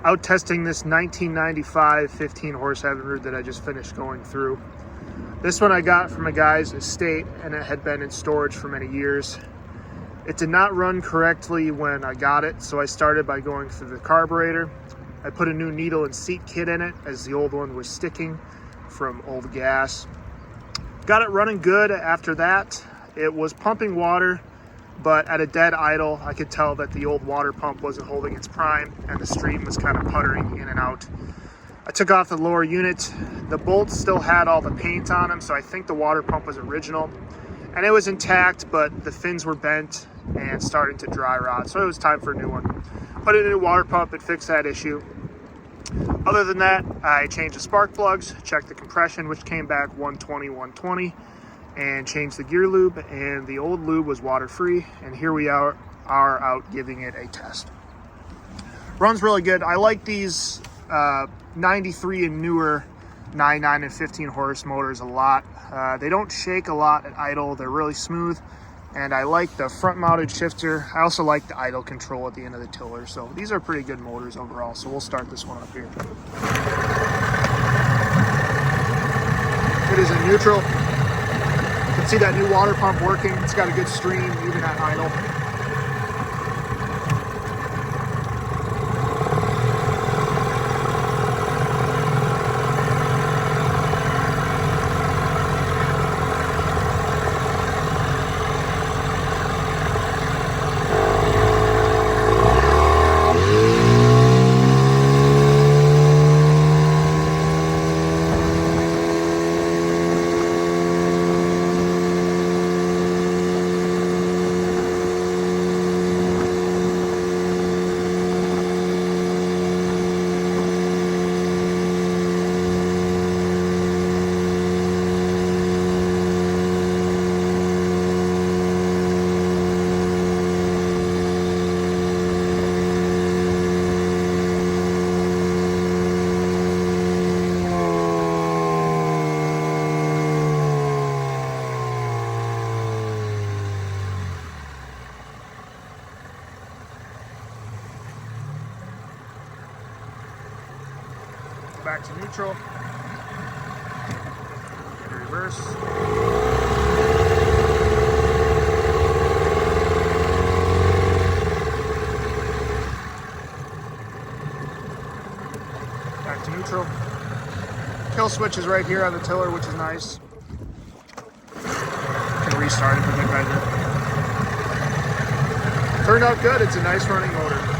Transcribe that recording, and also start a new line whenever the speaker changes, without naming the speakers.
out testing this 1995 15 horse Evinrude that I just finished going through. This one I got from a guy's estate, and it had been in storage for many years. It did not run correctly when I got it, so I started by going through the carburetor. I put a new needle and seat kit in it as the old one was sticking from old gas. Got it running good after that. It was pumping water, but at a dead idle, I could tell that the old water pump wasn't holding its prime and the stream was kind of puttering in and out. I took off the lower unit. The bolts still had all the paint on them, so I think the water pump was original. And it was intact, but the fins were bent and starting to dry rot, so it was time for a new one. Put in a new water pump and fixed that issue. Other than that, I changed the spark plugs, checked the compression, which came back 120, 120, and changed the gear lube, and the old lube was water-free, and here we are out giving it a test. Runs really good. I like these 93 and newer 9, 9, and 15 horse motors a lot. They don't shake a lot at idle. They're really smooth, and I like the front-mounted shifter. I also like the idle control at the end of the tiller, so these are pretty good motors overall. So we'll start this one up here. It is in neutral. You can see that new water pump working. It's got a good stream even at idle. Back to neutral, reverse. Back to neutral. Kill switch is right here on the tiller, which is nice. Can restart it with it right there. Turned out good. It's a nice running motor.